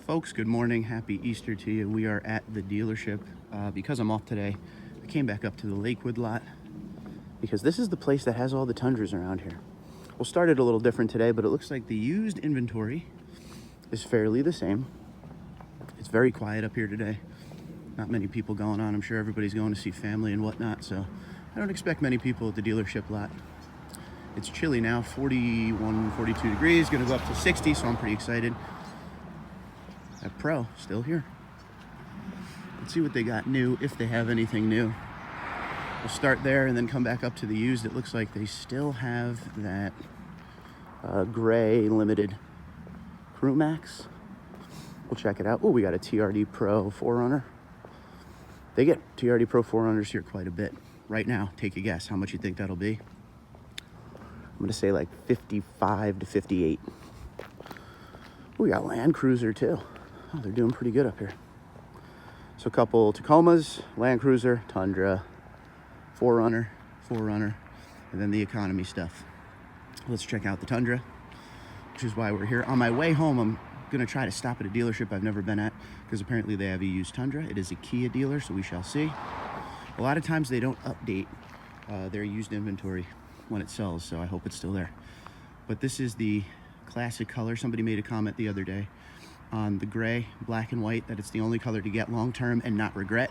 Folks, good morning. Happy Easter to you. We are at the dealership. Because I'm off today, I came back up to the Lakewood lot because this is the place that has all the Tundras around here. We'll start it a little different today, but it looks like the used inventory is fairly the same. It's very quiet up here today. Not many people going on. I'm sure everybody's going to see family and whatnot, so I don't expect many people at the dealership lot. It's chilly now, 41, 42 degrees, gonna go up to 60, so I'm pretty excited. That Pro, still here. Let's see what they got new, if they have anything new. We'll start there and then come back up to the used. It looks like they still have that gray limited Crew Max. We'll check it out. Oh, we got a TRD Pro 4Runner. They get TRD Pro 4Runners here quite a bit. Right now, take a guess how much you think that'll be. I'm gonna say like 55 to 58. We got Land Cruiser too. Oh, they're doing pretty good up here. So a couple Tacomas, Land Cruiser, Tundra, 4Runner, and then the economy stuff. Let's check out the Tundra, which is why we're here. On my way home, I'm gonna try to stop at a dealership I've never been at because apparently they have a used Tundra. It is a Kia dealer, so we shall see. A lot of times they don't update their used inventory when it sells, so I hope it's still there. But this is the classic color. Somebody made a comment the other day on the gray, black and white, that it's the only color to get long-term and not regret.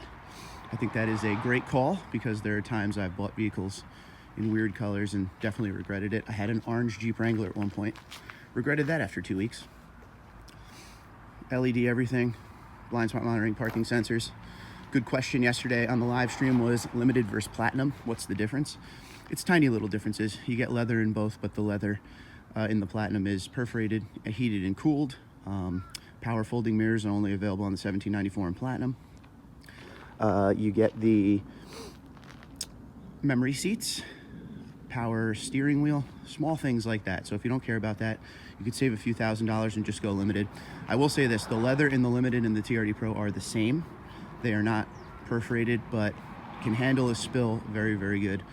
I think that is a great call because there are times I've bought vehicles in weird colors and definitely regretted it. I had an orange Jeep Wrangler at one point. Regretted that after 2 weeks. LED everything, blind spot monitoring, parking sensors. Good question yesterday on the live stream was limited versus platinum. What's the difference? It's tiny little differences. You get leather in both, but the leather in the platinum is perforated, heated and cooled. Power folding mirrors are only available on the 1794 in platinum. You get the memory seats, power steering wheel, small things like that. So if you don't care about that, you could save a few $1,000s and just go limited. I will say this, the leather in the limited and the TRD Pro are the same. They are not perforated, but can handle a spill very, very good.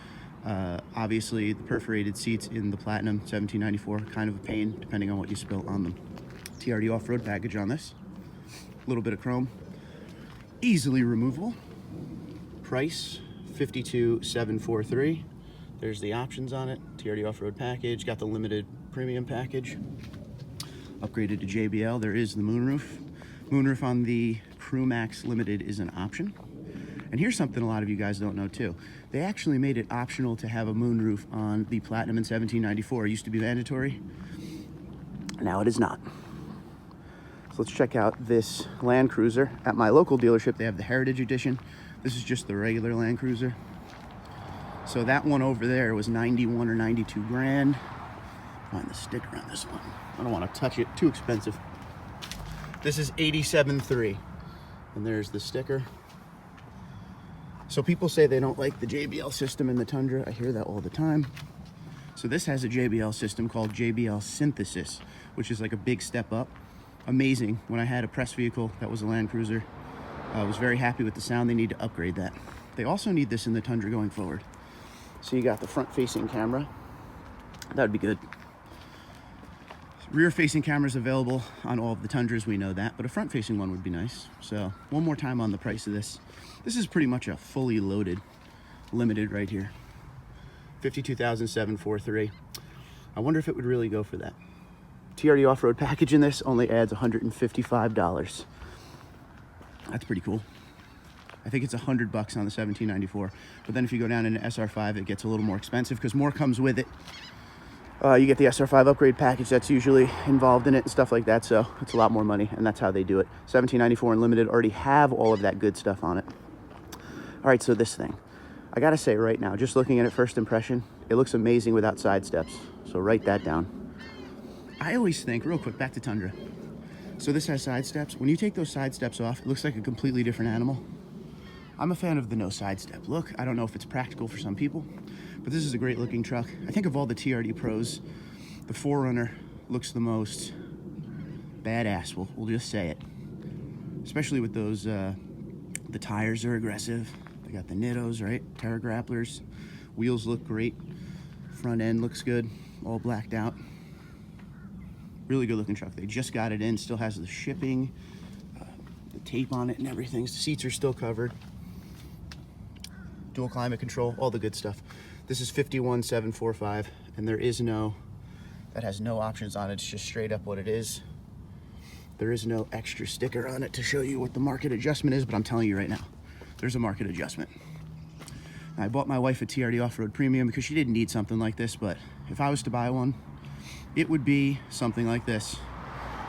Obviously, the perforated seats in the Platinum 1794, kind of a pain depending on what you spill on them. TRD off-road package on this. A little bit of chrome. Easily removable. Price, $52,743. There's the options on it. TRD off-road package. Got the limited premium package. Upgraded to JBL. There is the moonroof. Moonroof on the Crew Max Limited is an option. And here's something a lot of you guys don't know too. They actually made it optional to have a moonroof on the Platinum in 1794. It used to be mandatory. Now it is not. So let's check out this Land Cruiser. At my local dealership, they have the Heritage Edition. This is just the regular Land Cruiser. So that one over there was 91 or 92 grand. Find the sticker on this one. I don't want to touch it, too expensive. This is 87.3. And there's the sticker. So people say they don't like the JBL system in the Tundra. I hear that all the time. So this has a JBL system called JBL Synthesis, which is like a big step up. Amazing. When I had a press vehicle that was a Land Cruiser, I was very happy with the sound. They need to upgrade that. They also need this in the Tundra going forward. So you got the front-facing camera. That would be good. Rear-facing cameras available on all of the Tundras, we know that, but a front-facing one would be nice. So one more time on the price of this. This is pretty much a fully loaded limited right here. $52,743. I wonder if it would really go for that. TRD off-road package in this only adds $155. That's pretty cool. I think it's $100 on the 1794. But then if you go down into SR5, it gets a little more expensive because more comes with it. You get the SR5 upgrade package that's usually involved in it and stuff like that, so it's a lot more money, and that's how they do it. 1794 and Limited already have all of that good stuff on it. All right, so this thing. I gotta say right now, just looking at it first impression, it looks amazing without side steps, so write that down. I always think, real quick, back to Tundra. So this has side steps. When you take those side steps off, it looks like a completely different animal. I'm a fan of the no side step look. I don't know if it's practical for some people, but this is a great looking truck. I think of all the TRD Pros, the 4Runner looks the most badass, we'll just say it. Especially with those, the tires are aggressive. They got the Nittos, right? Terra grapplers. Wheels look great. Front end looks good, all blacked out. Really good looking truck. They just got it in, still has the shipping tape on it and everything. The seats are still covered. Dual climate control, all the good stuff. This is 51,745, and there is no, that has no options on it. It's just straight up what it is. There is no extra sticker on it to show you what the market adjustment is, but I'm telling you right now, there's a market adjustment. I bought my wife a TRD Off-Road Premium because she didn't need something like this, but if I was to buy one, it would be something like this.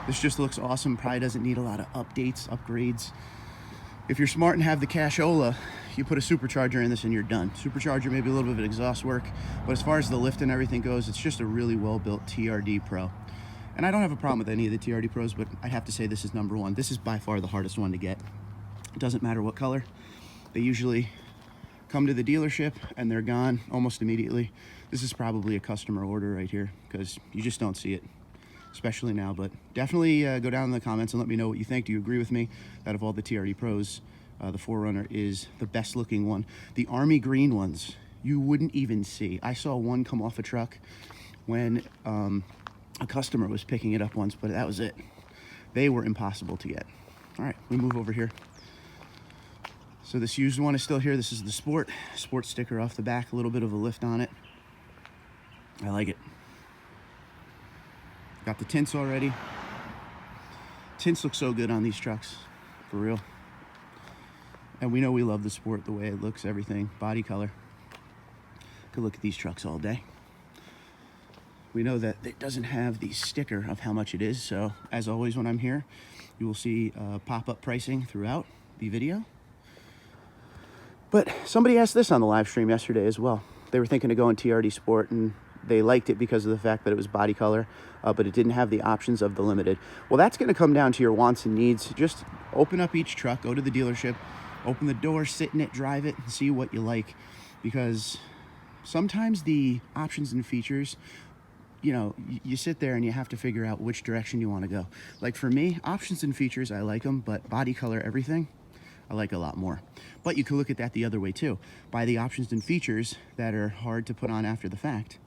This just looks awesome, probably doesn't need a lot of updates, upgrades. If you're smart and have the cashola, you put a supercharger in this and you're done. Supercharger, maybe a little bit of exhaust work, but as far as the lift and everything goes, it's just a really well-built TRD Pro. And I don't have a problem with any of the TRD Pros, but I have to say this is number one. This is by far the hardest one to get. It doesn't matter what color. They usually come to the dealership and they're gone almost immediately. This is probably a customer order right here because you just don't see it, especially now. But definitely go down in the comments and let me know what you think. Do you agree with me that of all the TRD Pros, the 4Runner is the best looking one? The army green ones, you wouldn't even see. I saw one come off a truck when a customer was picking it up once, but that was it. They were impossible to get. All right, we move over here. So this used one is still here. This is the sport sticker off the back, a little bit of a lift on it. I like it. Got the tints already. Tints look so good on these trucks, for real. And we know we love the sport, the way it looks, everything, body color. Could look at these trucks all day. We know that it doesn't have the sticker of how much it is, so as always when I'm here, you will see pop-up pricing throughout the video. But somebody asked this on the live stream yesterday as well. They were thinking of going TRD Sport, and they liked it because of the fact that it was body color, but it didn't have the options of the Limited. Well, that's going to come down to your wants and needs. Just open up each truck, go to the dealership, open the door, sit in it, drive it, and see what you like. Because sometimes the options and features, you know, you sit there and you have to figure out which direction you want to go. Like for me, options and features, I like them, but body color, everything, I like a lot more. But you can look at that the other way too. Buy the options and features that are hard to put on after the fact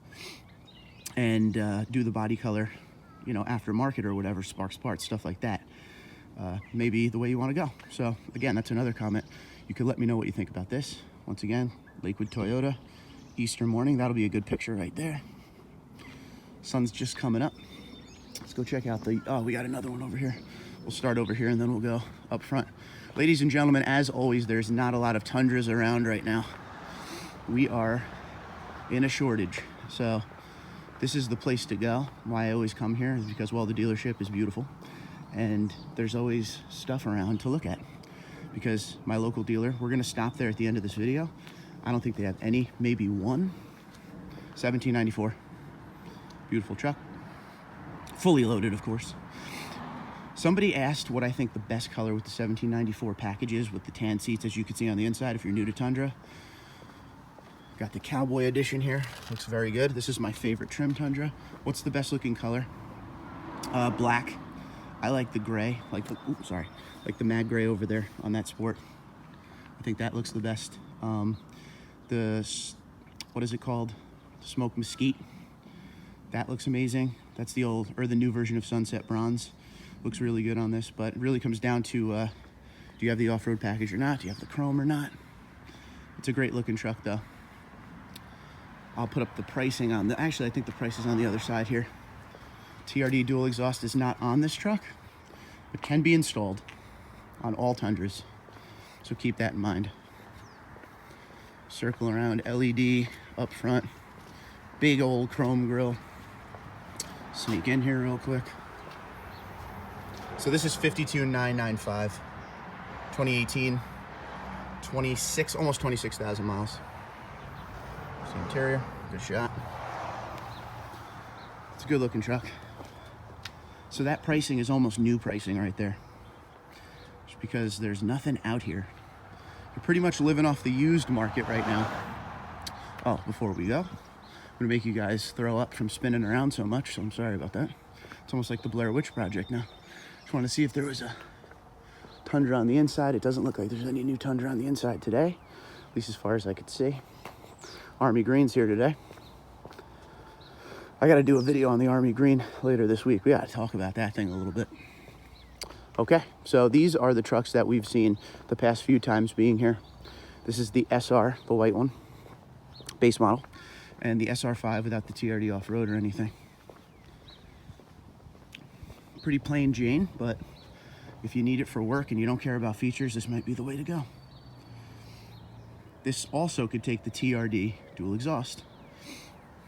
and do the body color, you know, aftermarket or whatever, sparks parts, stuff like that. Maybe the way you want to go. So again, that's another comment. You could let me know what you think about this. Once again, Lakewood Toyota, Easter morning. That'll be a good picture right there. Sun's just coming up. Let's go check out the, oh, we got another one over here. We'll start over here and then we'll go up front. Ladies and gentlemen, as always, there's not a lot of Tundras around right now. We are in a shortage. So this is the place to go. Why I always come here is because, well, the dealership is beautiful and there's always stuff around to look at. Because my local dealer, we're gonna stop there at the end of this video. I don't think they have any, maybe one. 1794. Beautiful truck. Fully loaded, of course. Somebody asked what I think the best color with the 1794 package is with the tan seats, as you can see on the inside if you're new to Tundra. Got the Cowboy Edition here. Looks very good. This is my favorite trim Tundra. What's the best looking color? Black. I like the gray, like the, oops, sorry, like the Mad Gray over there on that Sport. I think that looks the best. What is it called? Smoke Mesquite. That looks amazing. That's the old, or the new version of Sunset Bronze. Looks really good on this, but it really comes down to, do you have the off-road package or not? Do you have the chrome or not? It's a great looking truck though. I'll put up the pricing on the, actually I think the price is on the other side here. TRD dual exhaust is not on this truck, but can be installed on all Tundras. So keep that in mind. Circle around, LED up front, big old chrome grille. Sneak in here real quick. So this is 52,995, 2018, 26, almost 26,000 miles. It's the interior, good shot. It's a good looking truck. So that pricing is almost new pricing right there. Just because there's nothing out here. You're pretty much living off the used market right now. Oh, before we go, I'm gonna make you guys throw up from spinning around so much, so I'm sorry about that. It's almost like the Blair Witch Project now. Just want to see if there was a Tundra on the inside. It doesn't look like there's any new Tundra on the inside today, at least as far as I could see. Army Green's here today. I got to do a video on the Army Green later this week. We got to talk about that thing a little bit. Okay, so these are the trucks that we've seen the past few times being here. This is the SR, the white one, base model, and the SR5 without the TRD off-road or anything. Pretty plain Jane, but if you need it for work and you don't care about features, this might be the way to go. This also could take the TRD dual exhaust.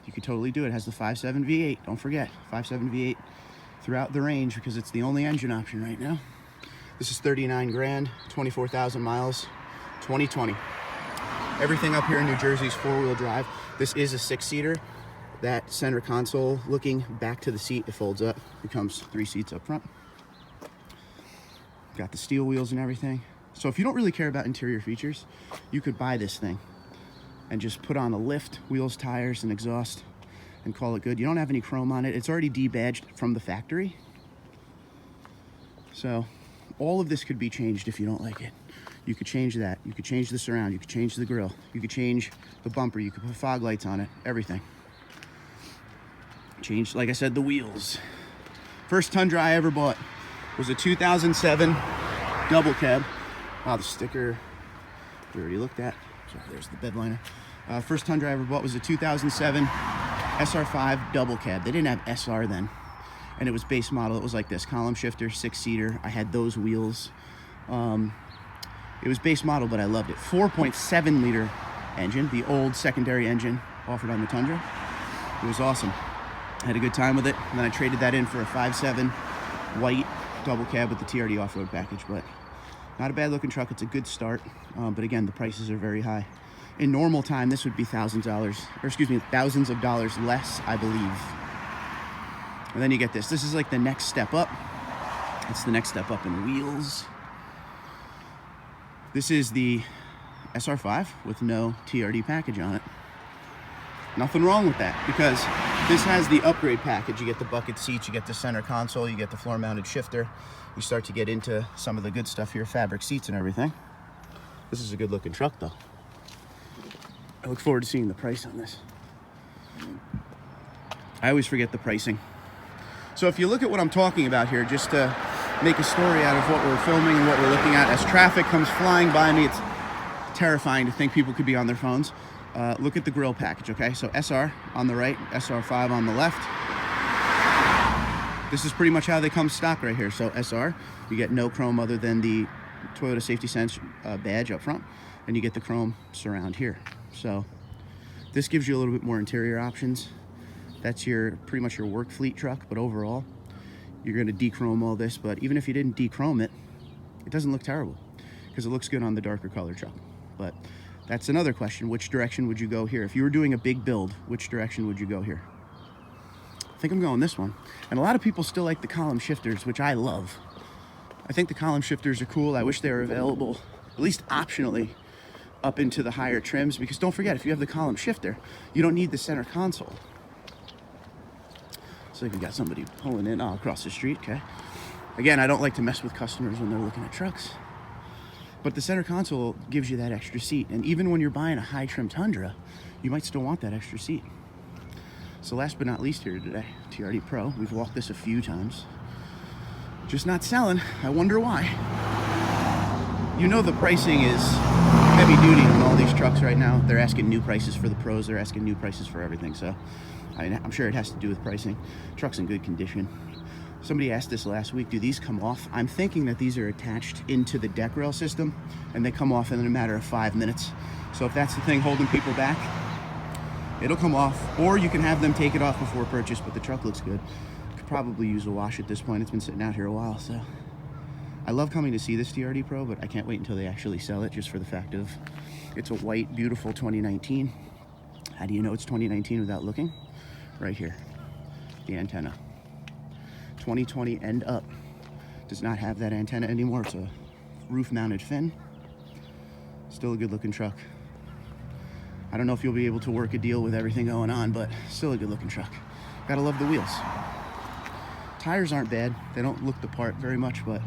You could totally do it. It has the 5.7 V8. Don't forget, 5.7 V8 throughout the range because it's the only engine option right now. This is 39 grand, 24,000 miles, 2020. Everything up here in New Jersey is four-wheel drive. This is a six-seater. That center console, looking back to the seat, it folds up, becomes 3 seats up front. Got the steel wheels and everything. So if you don't really care about interior features, you could buy this thing and just put on a lift, wheels, tires, and exhaust and call it good. You don't have any chrome on it. It's already debadged from the factory. So all of this could be changed if you don't like it. You could change that. You could change the surround. You could change the grille. You could change the bumper. You could put fog lights on it, everything. Changed, like I said, the wheels. First Tundra I ever bought was a 2007 double cab. Wow, the sticker we already looked at. Sorry, there's the bed liner. First Tundra I ever bought was a 2007 SR5 double cab. They didn't have SR then, and it was base model. It was like this, column shifter, 6-seater. I had those wheels. It was base model, but I loved it. 4.7 liter engine, the old secondary engine offered on the Tundra. It was awesome. I had a good time with it, and then I traded that in for a 5.7 white double cab with the TRD off-road package, but not a bad looking truck. It's a good start, but again, the prices are very high. In normal time, this would be thousands of dollars less, I believe. And then you get this. This is like the next step up. It's the next step up in wheels. This is the SR5 with no TRD package on it. Nothing wrong with that, because this has the upgrade package. You get the bucket seats, you get the center console, you get the floor mounted shifter. You start to get into some of the good stuff here, fabric seats and everything. This is a good looking truck though. I look forward to seeing the price on this. I always forget the pricing. So if you look at what I'm talking about here, just to make a story out of what we're filming and what we're looking at, as traffic comes flying by me, it's terrifying to think people could be on their phones. Look at the grill package, okay? So SR on the right, SR5 on the left. This is pretty much how they come stock right here. So SR, you get no chrome other than the Toyota Safety Sense badge up front, and you get the chrome surround here. So this gives you a little bit more interior options. That's pretty much your work fleet truck, but overall, you're gonna de-chrome all this, but even if you didn't de-chrome it, it doesn't look terrible because it looks good on the darker color truck. But that's another question. Which direction would you go here? If you were doing a big build, which direction would you go here? I think I'm going this one. And a lot of people still like the column shifters, which I love. I think the column shifters are cool. I wish they were available, at least optionally, up into the higher trims, because don't forget, if you have the column shifter, you don't need the center console. So if you got somebody pulling in across the street, okay? Again, I don't like to mess with customers when they're looking at trucks. But the center console gives you that extra seat. And even when you're buying a high trim Tundra, you might still want that extra seat. So last but not least here today, TRD Pro. We've walked this a few times. Just not selling. I wonder why. You know the pricing is heavy duty on all these trucks right now. They're asking new prices for the Pros. They're asking new prices for everything. So I'm sure it has to do with pricing. Truck's in good condition. Somebody asked this last week, do these come off? I'm thinking that these are attached into the deck rail system and they come off in a matter of 5 minutes. So if that's the thing holding people back, it'll come off, or you can have them take it off before purchase, but the truck looks good. Could probably use a wash at this point. It's been sitting out here a while, so. I love coming to see this TRD Pro, but I can't wait until they actually sell it, just for the fact of it's a white, beautiful 2019. How do you know it's 2019 without looking? Right here, the antenna. 2020 end up. Does not have that antenna anymore. It's a roof-mounted fin. Still a good-looking truck. I don't know if you'll be able to work a deal with everything going on, but still a good-looking truck. Gotta love the wheels. Tires aren't bad. They don't look the part very much, but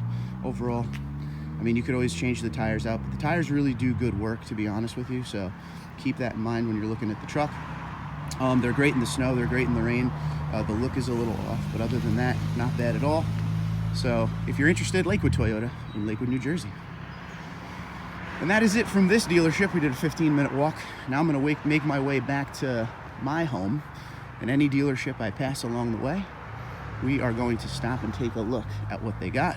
overall, I mean, you could always change the tires out. But the tires really do good work, to be honest with you, so keep that in mind when you're looking at the truck. They're great in the snow. They're great in the rain. The look is a little off, but other than that, not bad at all. So if you're interested, Lakewood Toyota in Lakewood, New Jersey. And that is it from this dealership. We did a 15-minute walk. Now I'm gonna make my way back to my home, and any dealership I pass along the way, we are going to stop and take a look at what they got.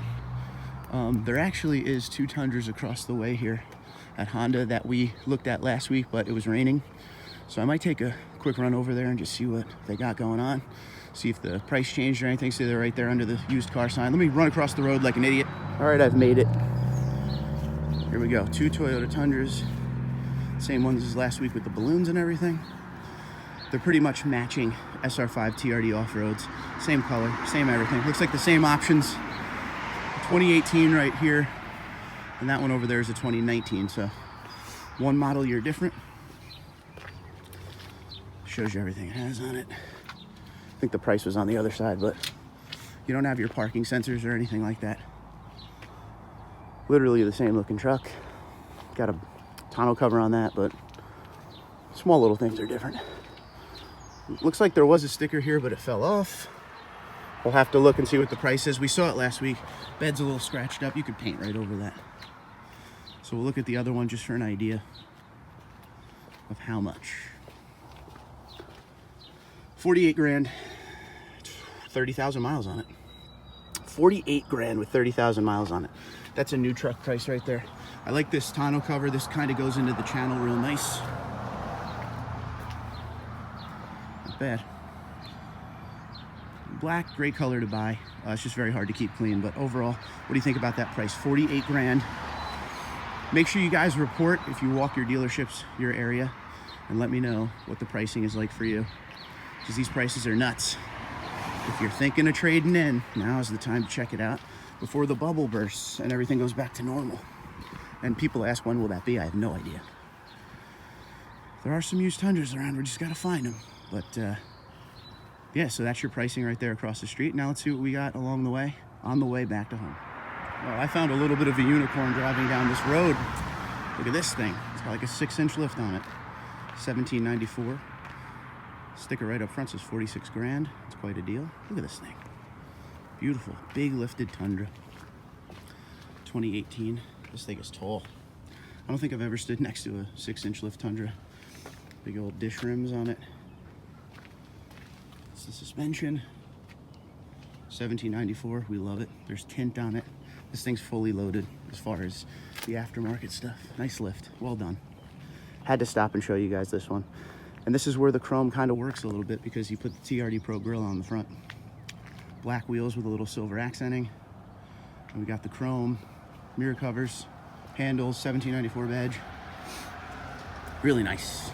There actually is 2 Tundras across the way here at Honda that we looked at last week, but it was raining. So I might take a quick run over there and just see what they got going on. See if the price changed or anything. See, they're right there under the used car sign. Let me run across the road like an idiot. All right, I've made it. Here we go, 2 Toyota Tundras. Same ones as last week with the balloons and everything. They're pretty much matching SR5 TRD off-roads. Same color, same everything. Looks like the same options. 2018 right here, and that one over there is a 2019, so one model year different. Shows you everything it has on it. I think the price was on the other side, but you don't have your parking sensors or anything like that. Literally the same looking truck. Got a tonneau cover on that, but small little things are different. Looks like there was a sticker here, but it fell off. We'll have to look and see what the price is. We saw it last week. Bed's a little scratched up. You could paint right over that. So we'll look at the other one just for an idea of how much. 48 grand, 30,000 miles on it. 48 grand with 30,000 miles on it. That's a new truck price right there. I like this tonneau cover. This kind of goes into the channel real nice. Not bad. Black, great color to buy. It's just very hard to keep clean, but overall, what do you think about that price? 48 grand. Make sure you guys report if you walk your dealerships, your area, and let me know what the pricing is like for you, because these prices are nuts. If you're thinking of trading in, now is the time to check it out before the bubble bursts and everything goes back to normal. And people ask, when will that be? I have no idea. There are some used Tundras around. We just got to find them. But yeah, so that's your pricing right there across the street. Now let's see what we got along the way, on the way back to home. Well, I found a little bit of a unicorn driving down this road. Look at this thing. It's got like a 6-inch lift on it. $17.94. Sticker right up front says 46 grand. It's quite a deal. Look at this thing. Beautiful, big lifted Tundra. 2018. This thing is tall. I don't think I've ever stood next to a 6-inch lift Tundra. Big old dish rims on it. It's the suspension. $17.94. We love it. There's tint on it. This thing's fully loaded as far as the aftermarket stuff. Nice lift. Well done. Had to stop and show you guys this one. And this is where the chrome kind of works a little bit, because you put the TRD Pro grill on the front. Black wheels with a little silver accenting. And we got the chrome mirror covers, handles, $17.94 badge. Really nice.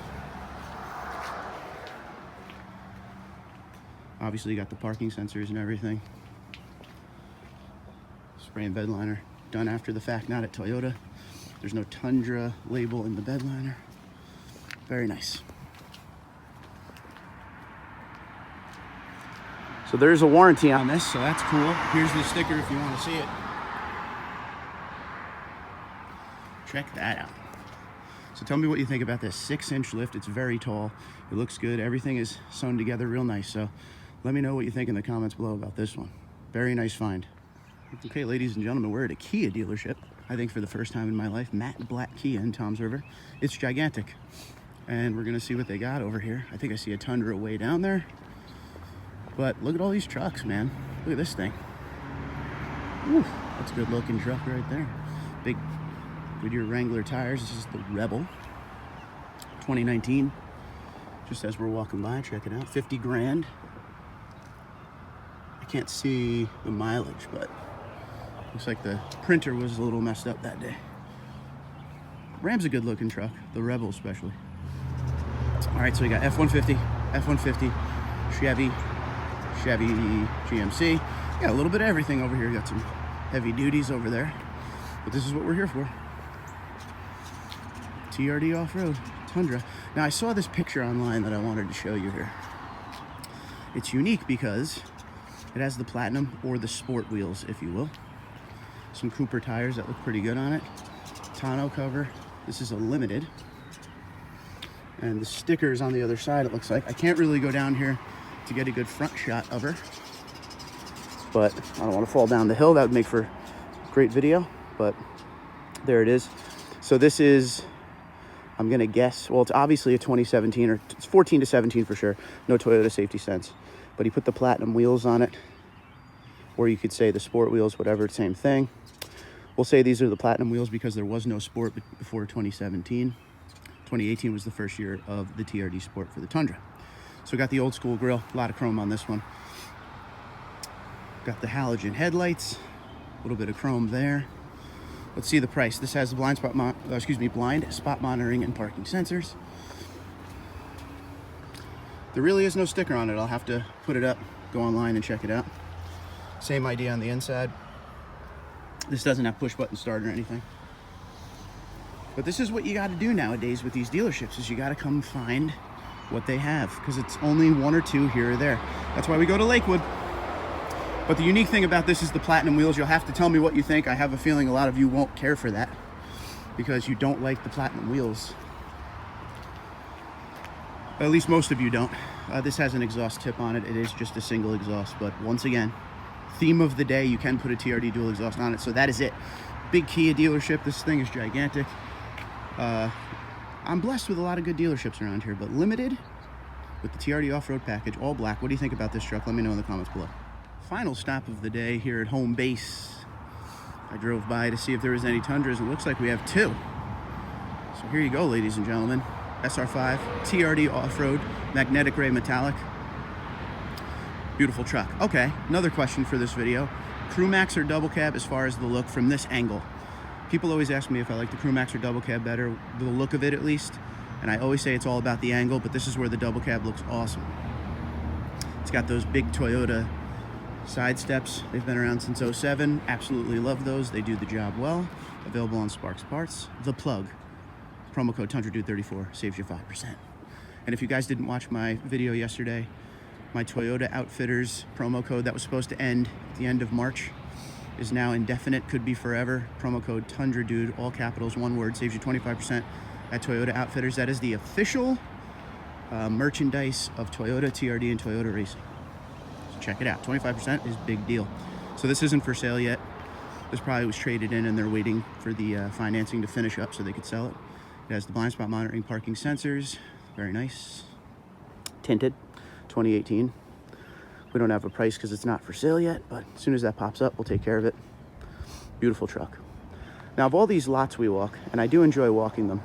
Obviously you got the parking sensors and everything. Spray and bed liner done after the fact, not at Toyota. There's no Tundra label in the bed liner. Very nice. So there's a warranty on this, so that's cool. Here's the sticker if you want to see it. Check that out. So tell me what you think about this 6-inch lift. It's very tall. It looks good. Everything is sewn together real nice. So let me know what you think in the comments below about this one. Very nice find. Okay, ladies and gentlemen, we're at a Kia dealership. I think for the first time in my life, matte black Kia in Toms River. It's gigantic. And we're gonna see what they got over here. I think I see a Tundra way down there. But look at all these trucks, man. Look at this thing. Ooh, that's a good looking truck right there. Big Goodyear Wrangler tires. This is the Rebel 2019. Just as we're walking by, check it out. 50 grand. I can't see the mileage, but looks like the printer was a little messed up that day. Ram's a good looking truck, the Rebel especially. All right, so we got F-150, F-150, Chevy, GMC. Got a little bit of everything over here. Got some heavy duties over there, but this is what we're here for. TRD off-road Tundra. Now I saw this picture online that I wanted to show you here. It's unique because it has the platinum or the sport wheels, if you will. Some Cooper tires that look pretty good on it. Tonneau cover. This is a limited. And the stickers on the other side, it looks like. I can't really go down here to get a good front shot of her. but I don't want to fall down the hill. That would make for a great video, but there it is. So this is, I'm gonna guess, well, it's obviously a 2017, or it's 14 to 17 for sure. No Toyota safety sense, but he put the platinum wheels on it, or you could say the sport wheels, whatever, same thing. We'll say these are the platinum wheels because there was no sport before 2017. 2018 was the first year of the TRD Sport for the Tundra. So got the old school grille, a lot of chrome on this one. Got the halogen headlights, a little bit of chrome there. Let's see the price. This has the blind spot monitoring and parking sensors. There really is no sticker on it. I'll have to put it up, go online and check it out. Same idea on the inside. This doesn't have push button start or anything. But this is what you got to do nowadays with these dealerships, is you got to come find what they have, because it's only one or two here or there. That's why we go to Lakewood. But the unique thing about this is the platinum wheels. You'll have to tell me what you think. I have a feeling a lot of you won't care for that because you don't like the platinum wheels. At least most of you don't. This has an exhaust tip on it. It is just a single exhaust, but once again, theme of the day, you can put a TRD dual exhaust on it. So that is it. Big Kia dealership. This thing is gigantic. I'm blessed with a lot of good dealerships around here, but limited with the TRD off-road package, all black. What do you think about this truck? Let me know in the comments below. Final stop of the day here at home base. I drove by to see if there was any Tundras. It looks like we have two. So here you go, ladies and gentlemen. SR5 TRD off-road magnetic gray metallic. Beautiful truck. Okay, another question for this video. Crew Max or double cab as far as the look from this angle? People always ask me if I like the Crew Max or double cab better, the look of it at least. And I always say it's all about the angle, but this is where the double cab looks awesome. It's got those big Toyota side steps. They've been around since 07. Absolutely love those. They do the job well. Available on Sparks Parts. The plug. Promo code TundraDude34 saves you 5%. And if you guys didn't watch my video yesterday, my Toyota Outfitters promo code that was supposed to end at the end of March is now indefinite, could be forever. Promo code TundraDude, all capitals, one word, saves you 25% at Toyota Outfitters. That is the official merchandise of Toyota, TRD, and Toyota Racing. So check it out. 25% is a big deal. So this isn't for sale yet. This probably was traded in and they're waiting for the financing to finish up so they could sell it. It has the blind spot monitoring, parking sensors. Very nice. Tinted. 2018. We don't have a price because it's not for sale yet, but as soon as that pops up, we'll take care of it. Beautiful truck. Now, of all these lots we walk, and I do enjoy walking them,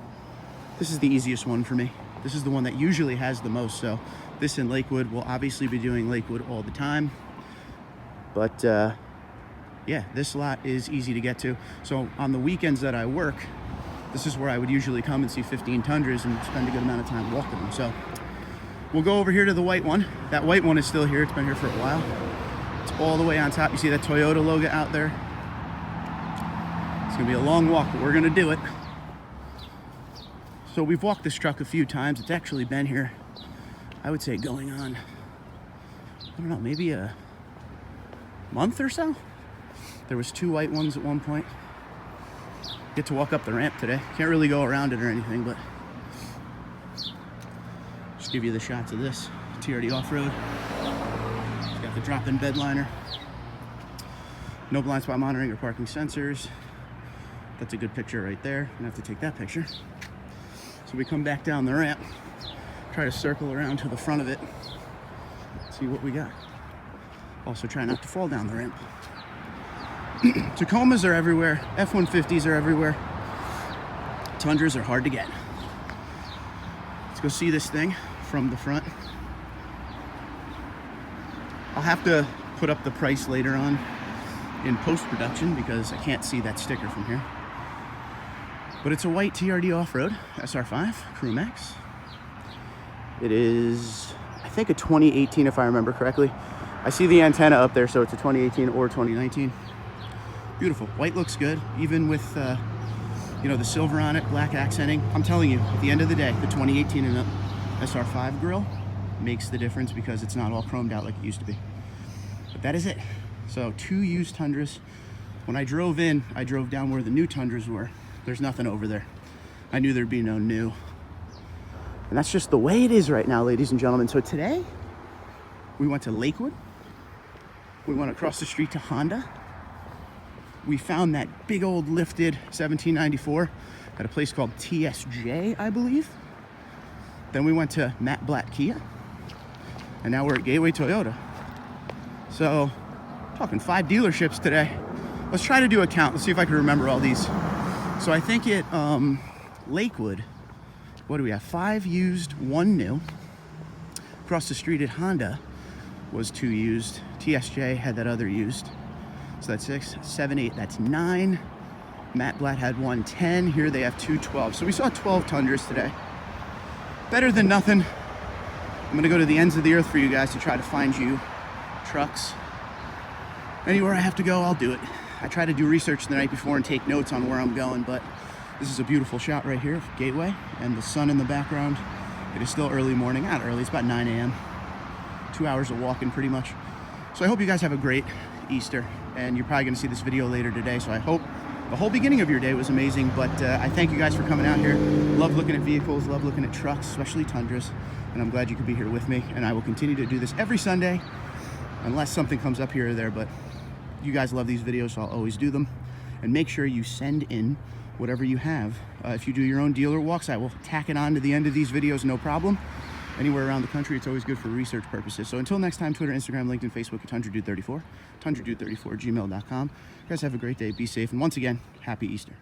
this is the easiest one for me. This is the one that usually has the most. So this in Lakewood, we'll obviously be doing Lakewood all the time. But yeah, this lot is easy to get to. So on the weekends that I work, this is where I would usually come and see 15 Tundras and spend a good amount of time walking them. So we'll go over here to the white one. That white one is still here. It's been here for a while. It's all the way on top. You see that Toyota logo out there? It's gonna be a long walk, but we're gonna do it. So we've walked this truck a few times. It's actually been here, I would say, going on, I don't know, maybe a month or so. There was two white ones at one point. Get to walk up the ramp today. Can't really go around it or anything, but just give you the shots of this. TRD off-road. It's got the drop-in bed liner. No blind spot monitoring or parking sensors. That's a good picture right there. I'm gonna have to take that picture. So we come back down the ramp, try to circle around to the front of it, see what we got. Also try not to fall down the ramp. Tacomas are everywhere. F-150s are everywhere. Tundras are hard to get. Let's go see this thing from the front. I'll have to put up the price later on in post-production because I can't see that sticker from here. But it's a white TRD off-road SR5 Crew Max. It is, I think, a 2018 if I remember correctly. I see the antenna up there, so it's a 2018 or 2019. Beautiful. White looks good, even with you know, the silver on it, black accenting. I'm telling you, at the end of the day, the 2018 and up SR5 grille makes the difference because it's not all chromed out like it used to be. But that is it. So 2 used Tundras. When I drove in, I drove down where the new Tundras were. There's nothing over there. I knew there'd be no new. And that's just the way it is right now, ladies and gentlemen. So today, we went to Lakewood. We went across the street to Honda. We found that big old lifted 1794 at a place called TSJ, I believe. Then we went to Matte Black Kia. And now we're at Gateway Toyota. So, talking 5 dealerships today. Let's try to do a count. Let's see if I can remember all these. So I think at Lakewood, what do we have? 5 used, 1 new. Across the street at Honda was 2 used. TSJ had that other used. So that's 6, 7, 8, that's 9. Matte Black had 1, 10. Here they have 2, 12. So we saw 12 Tundras today. Better than nothing. I'm gonna go to the ends of the earth for you guys to try to find you trucks. Anywhere I have to go, I'll do it. I try to do research the night before and take notes on where I'm going, but this is a beautiful shot right here of Gateway and the sun in the background. It is still early morning, not early, it's about 9 a.m. 2 hours of walking pretty much. So I hope you guys have a great Easter, and you're probably gonna see this video later today, so I hope the whole beginning of your day was amazing, but I thank you guys for coming out here. Love looking at vehicles, love looking at trucks, especially Tundras, and I'm glad you could be here with me, and I will continue to do this every Sunday, unless something comes up here or there, but you guys love these videos, so I'll always do them. And make sure you send in whatever you have. If you do your own dealer walks, I will tack it on to the end of these videos, no problem. Anywhere around the country, it's always good for research purposes. So until next time, Twitter, Instagram, LinkedIn, Facebook at TundraDude34, TundraDude34 gmail.com. You guys have a great day, be safe, and once again, happy Easter.